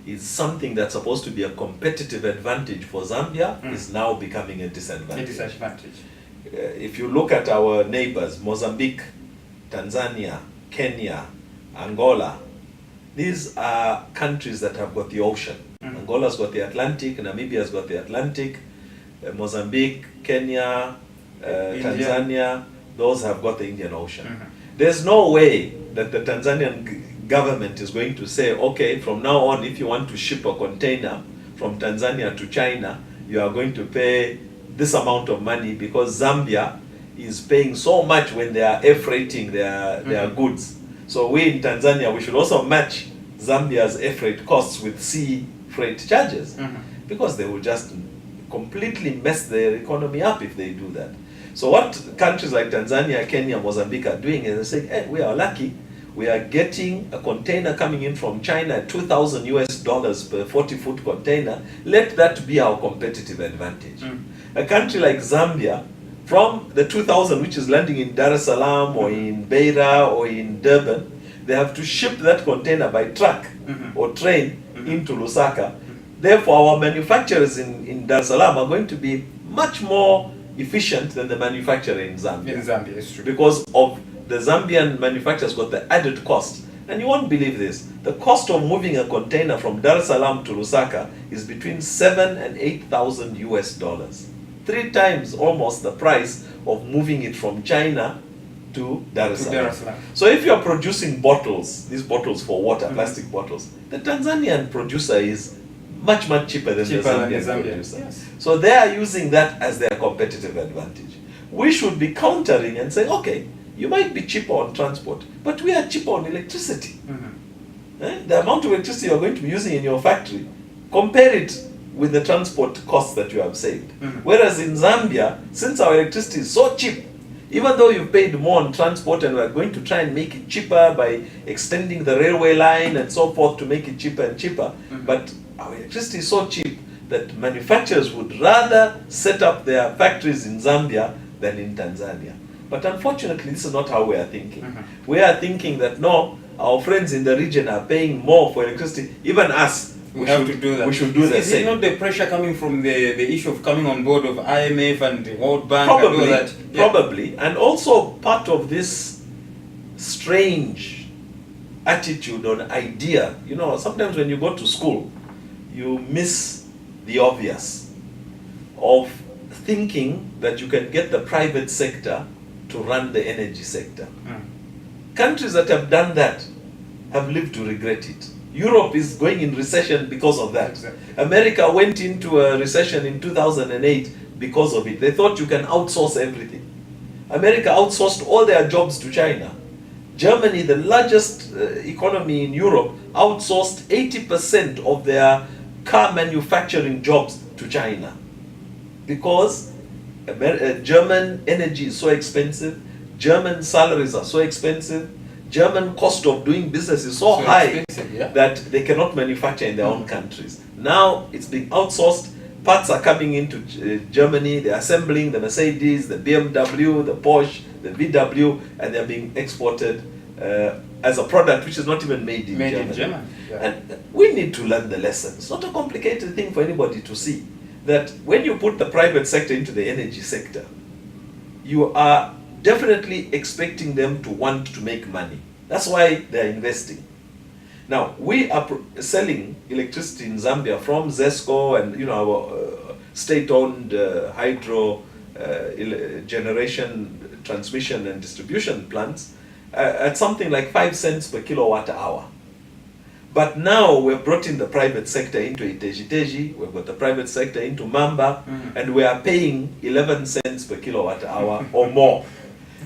is something that's supposed to be a competitive advantage for Zambia is now becoming a disadvantage. A disadvantage. If you look at our neighbors, Mozambique, Tanzania, Kenya, Angola, these are countries that have got the ocean. Angola's got the Atlantic, Namibia's got the Atlantic, Mozambique, Kenya, Tanzania, those have got the Indian Ocean. There's no way that the Tanzanian government is going to say, okay, from now on, if you want to ship a container from Tanzania to China, you are going to pay this amount of money, because Zambia is paying so much when they are air freighting their goods. So we in Tanzania, we should also match Zambia's air freight costs with sea freight charges, because they will just completely mess their economy up if they do that. So what countries like Tanzania, Kenya, Mozambique are doing is they're saying, hey, we are lucky. We are getting a container coming in from China at $2,000 US per 40-foot container. Let that be our competitive advantage. A country like Zambia, from the 2,000 which is landing in Dar es Salaam or in Beira or in Durban, they have to ship that container by truck or train into Lusaka. Therefore, our manufacturers in Dar es Salaam are going to be much more efficient than the manufacturer in Zambia. In Zambia, it's true. Because of the Zambian manufacturers got the added cost. And you won't believe this. The cost of moving a container from Dar es Salaam to Lusaka is between $7,000 and $8,000 US. 3 times almost the price of moving it from China to Dar es Salaam. So if you are producing bottles, these bottles for water, plastic bottles, the Tanzanian producer is much cheaper than the Zambian producer. Yes. So they are using that as their competitive advantage. We should be countering and saying, okay, you might be cheaper on transport, but we are cheaper on electricity. The amount of electricity you are going to be using in your factory, compare it with the transport costs that you have saved. Whereas in Zambia, since our electricity is so cheap, even though you've paid more on transport, and we're going to try and make it cheaper by extending the railway line and so forth to make it cheaper and cheaper, but our electricity is so cheap that manufacturers would rather set up their factories in Zambia than in Tanzania. But unfortunately, this is not how we are thinking. We are thinking that no, our friends in the region are paying more for electricity, even us. We have to do that. We should do the Is same. it not the pressure coming from the issue of coming on board of IMF and the World Bank Probably, and all that? Yeah. probably, and also part of this strange attitude or idea. You know, sometimes when you go to school, you miss the obvious of thinking that you can get the private sector to run the energy sector. Countries that have done that have lived to regret it. Europe is going in recession because of that. Exactly. America went into a recession in 2008 because of it. They thought you can outsource everything. America outsourced all their jobs to China. Germany, the largest economy in Europe, outsourced 80% of their car manufacturing jobs to China. Because German energy is so expensive, German salaries are so expensive, German cost of doing business is so high that they cannot manufacture in their own countries. Now it's being outsourced. Parts are coming into Germany. They're assembling the Mercedes, the BMW, the Porsche, the VW, and they're being exported as a product which is not even made in Germany. Yeah. And we need to learn the lesson. It's not a complicated thing for anybody to see that when you put the private sector into the energy sector, you are definitely expecting them to want to make money. That's why they're investing. Now, we are selling electricity in Zambia from ZESCO and our state-owned hydro generation, transmission and distribution plants at something like 5 cents per kilowatt hour. But now we've brought in the private sector into Iteji, we've got the private sector into Mamba, and we are paying 11 cents per kilowatt hour or more.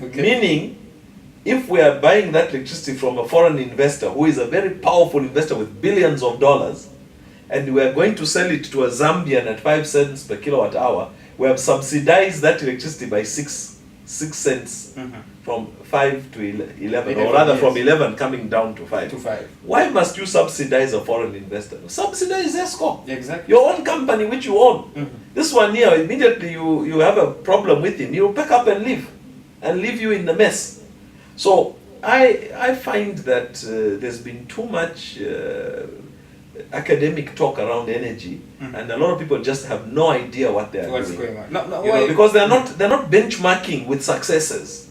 Okay. Meaning, if we are buying that electricity from a foreign investor who is a very powerful investor with billions of dollars, and we are going to sell it to a Zambian at 5 cents per kilowatt hour, we have subsidized that electricity by 6 cents from 5 to 11, or rather from 11 coming down to 5. Why must you subsidize a foreign investor? Subsidize ESCO. Exactly. Your own company which you own. This one here, immediately you have a problem with him, he'll pack up and leave you in the mess. So I find that there's been too much academic talk around energy, and a lot of people just have no idea what they are What's doing. going on? Because they're not benchmarking with successes.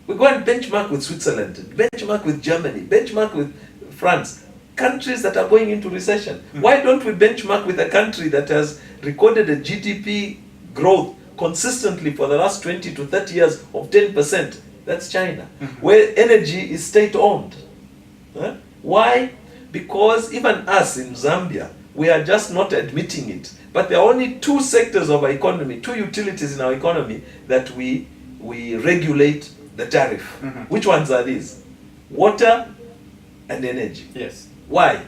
We go and benchmark with Switzerland, benchmark with Germany, benchmark with France, countries that are going into recession. Why don't we benchmark with a country that has recorded a GDP growth consistently for the last 20 to 30 years of 10%? That's China, where energy is state-owned. Why? Because even us in Zambia, we are just not admitting it. But there are only two sectors of our economy, two utilities in our economy that we regulate the tariff. Which ones are these? Water and energy. Yes. Why?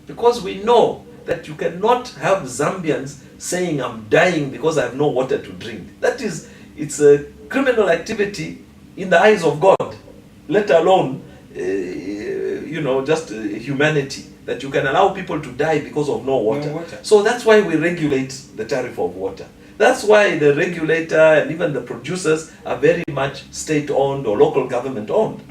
Because we know that you cannot have Zambians saying, I'm dying because I have no water to drink. It's a criminal activity in the eyes of God, let alone, just humanity, that you can allow people to die because of no water. So that's why we regulate the tariff of water. That's why the regulator and even the producers are very much state-owned or local government-owned.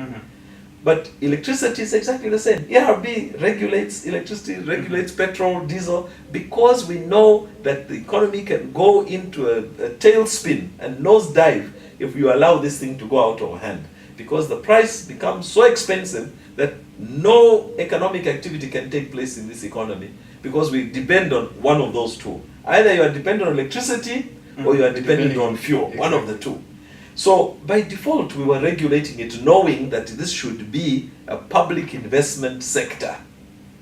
But electricity is exactly the same. ERB regulates electricity, regulates petrol, diesel, because we know that the economy can go into a tailspin and nosedive if you allow this thing to go out of hand. Because the price becomes so expensive that no economic activity can take place in this economy, because we depend on one of those two. Either you are dependent on electricity or you are dependent on fuel, one of the two. So by default, we were regulating it knowing that this should be a public investment sector.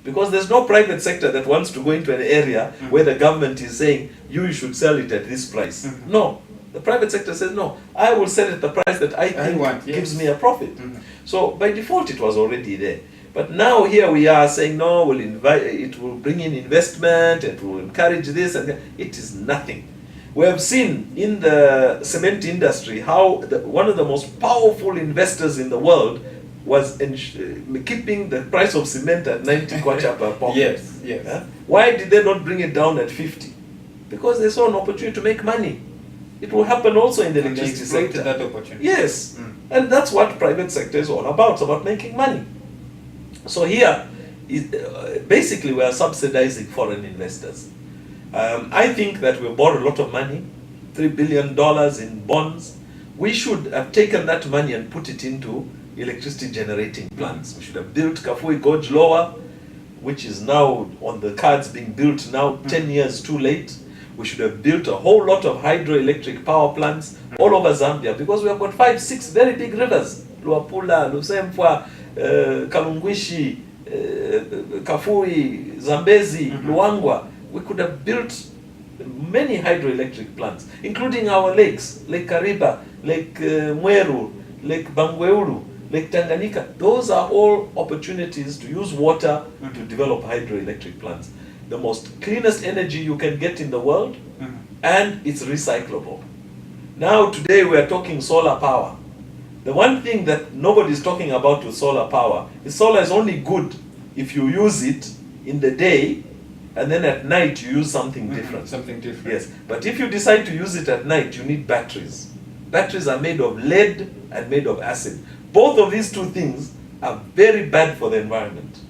Because there's no private sector that wants to go into an area where the government is saying, you should sell it at this price. No. The private sector says, no, I will sell it at the price that I think gives me a profit. So by default, it was already there. But now here we are saying, no, we'll invite, it will bring in investment, it will encourage this, and that. It is nothing. We have seen in the cement industry how one of the most powerful investors in the world was keeping the price of cement at 90 kwacha per pound. Yes, yes. Why did they not bring it down at 50? Because they saw an opportunity to make money. It will happen also in the And they electricity exploited sector. that opportunity. Yes, and that's what private sector is all about. It's about making money. So here, basically we are subsidizing foreign investors. I think that we bought a lot of money, $3 billion in bonds. We should have taken that money and put it into electricity generating plants. We should have built Kafui Gorge Lower, which is now on the cards being built now, 10 years too late. We should have built a whole lot of hydroelectric power plants all over Zambia, because we have got 5, 6 very big rivers. Luapula, Lusempwa, Kalungwishi, Kafui, Zambezi, Luangwa. We could have built many hydroelectric plants, including our lakes, Lake Kariba, Lake Mweru, Lake Bangweulu, Lake Tanganyika. Those are all opportunities to use water to develop hydroelectric plants. The most cleanest energy you can get in the world, and it's recyclable. Now today we are talking solar power. The one thing that nobody is talking about with solar power is solar is only good if you use it in the day, and then at night you use something different. Something different. Yes, but if you decide to use it at night, you need batteries. Batteries are made of lead and made of acid. Both of these two things are very bad for the environment.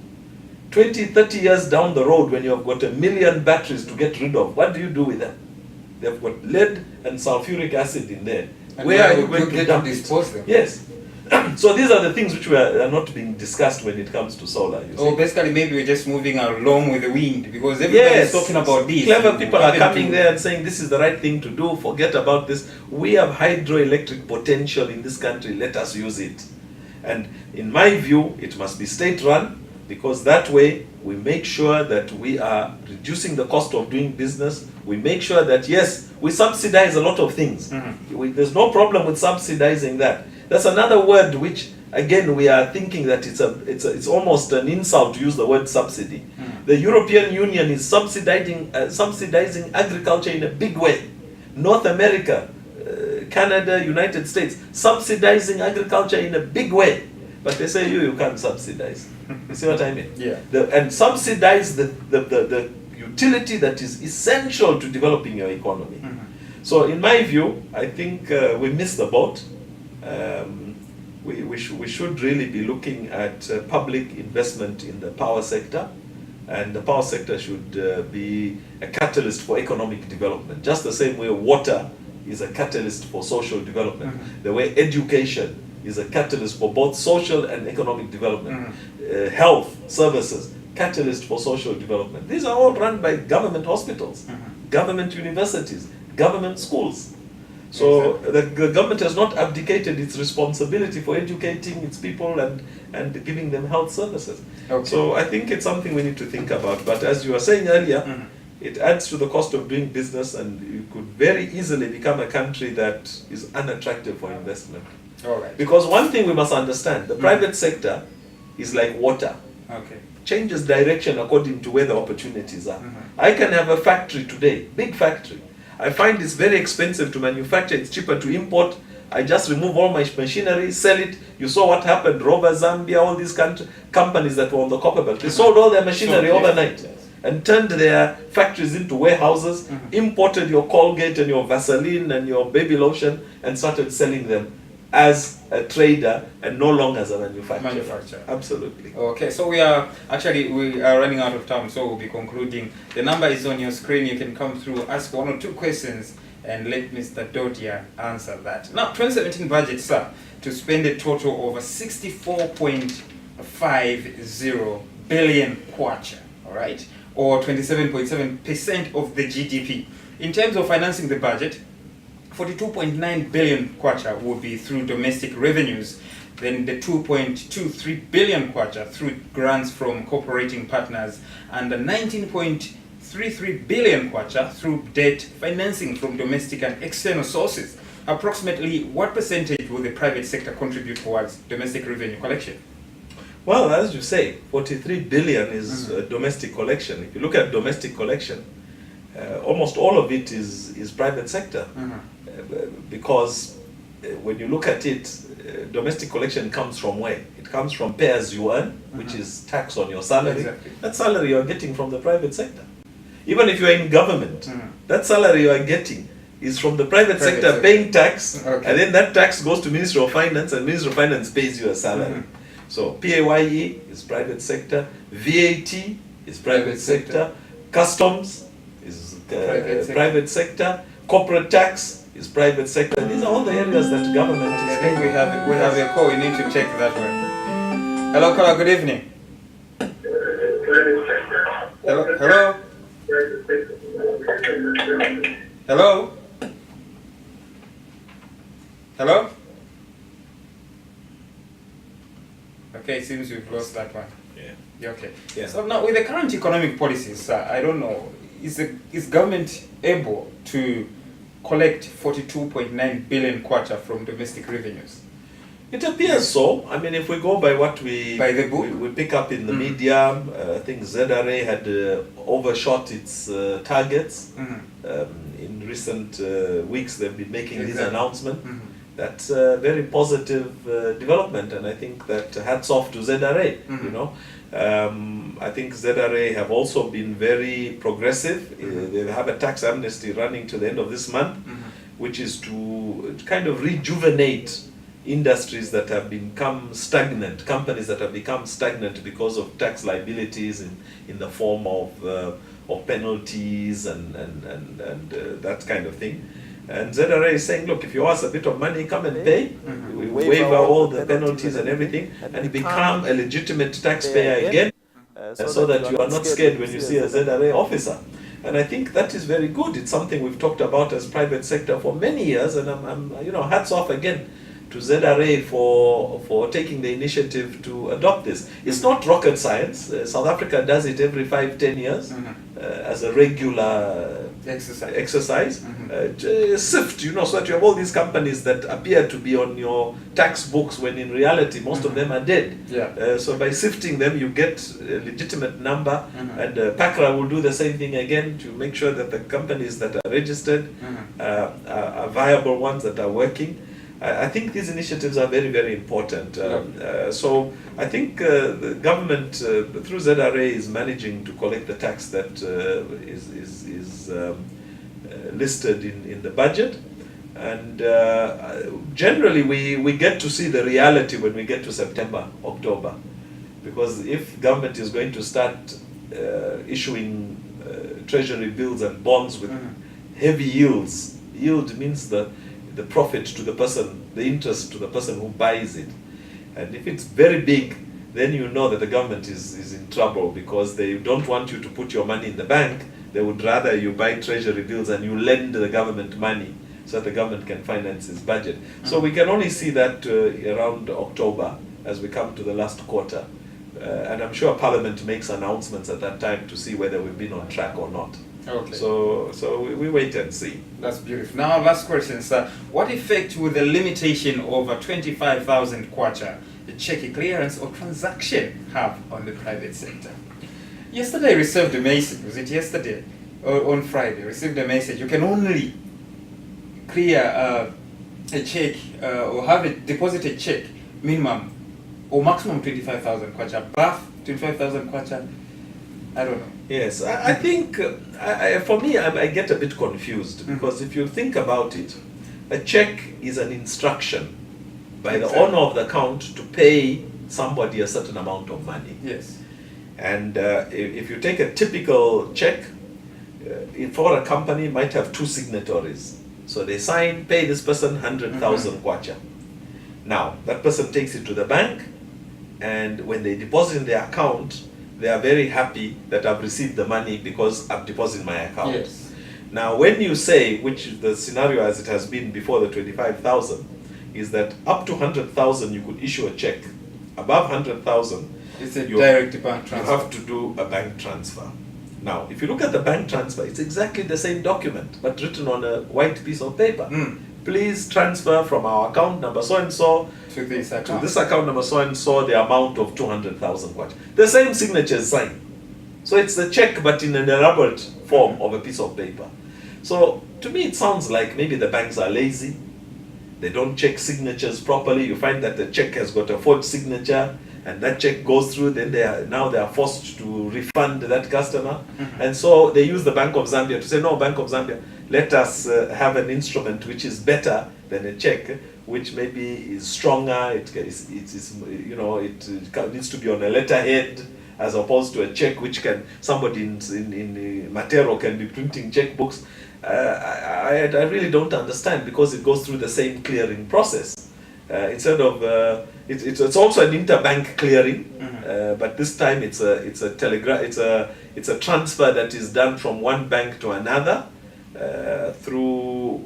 20, 30 years down the road, when you have got 1 million batteries to get rid of, what do you do with them? They've got lead and sulfuric acid in there. And where are you going to dump dispose them? Yes. So these are the things which are not being discussed when it comes to solar. You see. Or basically maybe we're just moving along with the wind, because everybody's talking about this. Clever people are coming there and saying this is the right thing to do, forget about this. We have hydroelectric potential in this country, let us use it. And in my view, it must be state-run, because that way we make sure that we are reducing the cost of doing business. We make sure that, yes, we subsidize a lot of things. There's no problem with subsidizing that. That's another word which, again, we are thinking that it's almost an insult to use the word subsidy. The European Union is subsidizing agriculture in a big way. North America, Canada, United States, subsidizing agriculture in a big way. But they say you can't subsidize. You see what I mean? Yeah. And subsidize the utility that is essential to developing your economy. So in my view, I think we missed the boat. We should really be looking at public investment in the power sector, and the power sector should be a catalyst for economic development, just the same way water is a catalyst for social development, the way education is a catalyst for both social and economic development, health services, catalyst for social development. These are all run by government hospitals, government universities, government schools. So the government has not abdicated its responsibility for educating its people and giving them health services. Okay. So I think it's something we need to think about. But as you were saying earlier, it adds to the cost of doing business, and you could very easily become a country that is unattractive for investment. All right. Because one thing we must understand, the private sector is like water. Okay. Changes direction according to where the opportunities are. I can have a factory today, big factory. I find it's very expensive to manufacture, it's cheaper to import. I just remove all my machinery, sell it. You saw what happened, Rover, Zambia, all these companies that were on the copper belt. They sold all their machinery overnight and turned their factories into warehouses, imported your Colgate and your Vaseline and your baby lotion, and started selling them as a trader and no longer as a manufacturer. Absolutely. Okay, so we are running out of time, so we'll be concluding. The number is on your screen. You can come through, ask 1 or 2 questions, and let Mr. Dodia answer that. Now, 2017 budget, sir, to spend a total of 64.50 billion kwacha, all right, or 27.7% of the GDP. In terms of financing the budget, 42.9 billion kwacha would be through domestic revenues, then the 2.23 billion kwacha through grants from cooperating partners, and the 19.33 billion kwacha through debt financing from domestic and external sources. Approximately what percentage will the private sector contribute towards domestic revenue collection? Well, as you say, 43 billion is domestic collection. If you look at domestic collection, almost all of it is private sector. Because when you look at it, domestic collection comes from where? It comes from pay as you earn, which is tax on your salary. Exactly. That salary you are getting from the private sector. Even if you are in government, that salary you are getting is from the private sector paying tax, and then that tax goes to Ministry of Finance, and Ministry of Finance pays you a salary. So PAYE is private sector, VAT is private sector, customs is private sector, corporate tax is private sector. These are all the areas that government is I think we have a call. We need to check that one. Hello, caller. Good evening. Hello. Hello. Hello. Hello. Okay, it seems we've lost that one. Yeah. Okay. Yeah. So now, with the current economic policies, I don't know, is government able to collect 42.9 billion kwacha from domestic revenues? It appears so. I mean, if we go by what we pick up in the media, I think ZRA had overshot its targets. In recent weeks, they've been making this announcement. That's a very positive development, and I think that hats off to ZRA. You know, I think ZRA have also been very progressive. They have a tax amnesty running to the end of this month, which is to kind of rejuvenate industries that have become stagnant, companies that have become stagnant because of tax liabilities in the form of penalties and that kind of thing. And ZRA is saying, look, if you owe us a bit of money, come and pay. We waive all the penalties and everything, and become a legitimate taxpayer again, so that you are not scared when you see a ZRA officer. And I think that is very good. It's something we've talked about as private sector for many years, and I'm hats off again to ZRA for taking the initiative to adopt this. It's not rocket science. South Africa does it every 5-10 years as a regular exercise. Sift, so that you have all these companies that appear to be on your tax books when in reality most of them are dead. So by sifting them, you get a legitimate number, and PACRA will do the same thing again to make sure that the companies that are registered are viable ones that are working. I think these initiatives are very, very important. So I think the government, through ZRA, is managing to collect the tax that is listed in the budget. And generally, we get to see the reality when we get to September, October. Because if government is going to start issuing treasury bills and bonds with heavy yields, yield means the profit to the person, the interest to the person who buys it. And if it's very big, then you know that the government is in trouble, because they don't want you to put your money in the bank. They would rather you buy treasury bills and you lend the government money so that the government can finance its budget. So we can only see that around October as we come to the last quarter. And I'm sure Parliament makes announcements at that time to see whether we've been on track or not. Okay. So we wait and see. That's beautiful. Now, last question, sir. What effect will the limitation of 25,000 kwacha, the check clearance or transaction, have on the private sector? Yesterday, I received a message. Was it yesterday or on Friday? I received a message. You can only clear a check or have a deposited check minimum or maximum 25,000 kwacha. Above 25,000 kwacha, I don't know. Yes, I think, for me, I get a bit confused, because if you think about it, a check is an instruction by the owner of the account to pay somebody a certain amount of money. Yes. And if you take a typical check, for a company, might have two signatories. So they sign, pay this person 100,000 kwacha. Now, that person takes it to the bank, and when they deposit in their account, they are very happy that I've received the money because I've deposited in my account. Yes. Now, when you say, which is the scenario as it has been before the 25,000, is that up to 100,000 you could issue a check. Above 100,000, it's a direct bank transfer. You have to do a bank transfer. Now, if you look at the bank transfer, it's exactly the same document, but written on a white piece of paper. please transfer from our account number so and so To this to account. this account number so and so the amount of 200,000 kwacha. The same signature is signed. So it's a check but in an elaborate form of a piece of paper. So to me it sounds like maybe the banks are lazy. They don't check signatures properly. You find that the check has got a forged signature and that check goes through, then they are forced to refund that customer. And so they use the Bank of Zambia to say, no, Bank of Zambia, let us have an instrument which is better than a check, which maybe is stronger, it needs to be on a letterhead, as opposed to a check which can, somebody in Matero can be printing checkbooks. I really don't understand, because it goes through the same clearing process. Instead of it's also an interbank clearing, but this time it's a transfer that is done from one bank to another through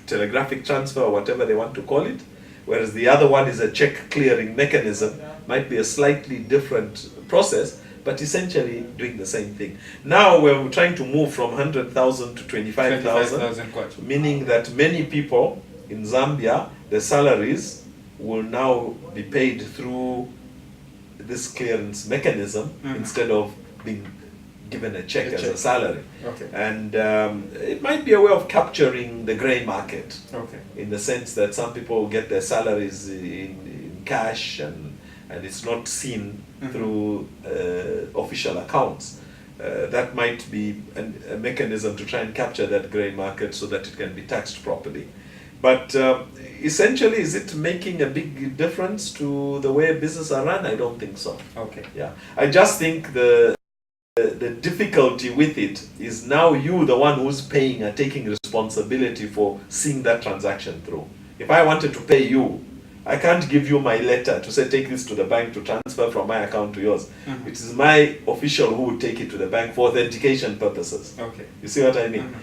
telegraphic transfer or whatever they want to call it, whereas the other one is a check clearing mechanism. Might be a slightly different process, but essentially doing the same thing. Now we're trying to move from 100,000 to 25,000, meaning that many people in Zambia, the salaries will now be paid through this clearance mechanism instead of being given a check as a salary. Okay. And it might be a way of capturing the grey market, Okay. in the sense that some people get their salaries in cash and it's not seen through official accounts. That might be a mechanism to try and capture that grey market so that it can be taxed properly. But essentially, is it making a big difference to the way business are run? I don't think so. Okay. Yeah, I just think the difficulty with it is now you, the one who's paying, are taking responsibility for seeing that transaction through. If I wanted to pay you, I can't give you my letter to say take this to the bank to transfer from my account to yours. It is my official who would take it to the bank for authentication purposes. Okay. You see what I mean?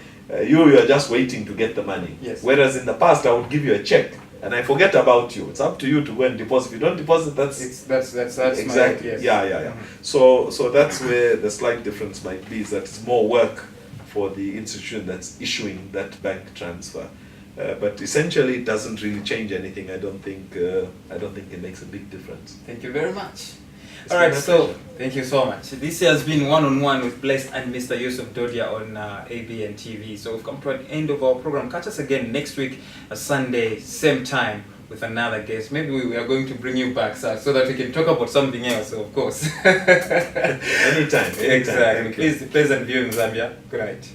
You are just waiting to get the money. Yes. Whereas in the past, I would give you a check and I forget about you. It's up to you to go and deposit. If you don't deposit, that's exactly. My, yes. Yeah. So that's where the slight difference might be, is that it's more work for the institution that's issuing that bank transfer. But essentially, it doesn't really change anything. I don't think it makes a big difference. Thank you very much. It's All right, been a so pleasure. thank you so much. This has been One-on-One with Blessed and Mr. YUSUF Dodia on ABN TV. So we've come to an end of our program. Catch us again next week, Sunday, same time, with another guest. Maybe we are going to bring you back, sir, so that we can talk about something else, of course. Anytime. Exactly. Please, pleasant viewing, Zambia. Good night.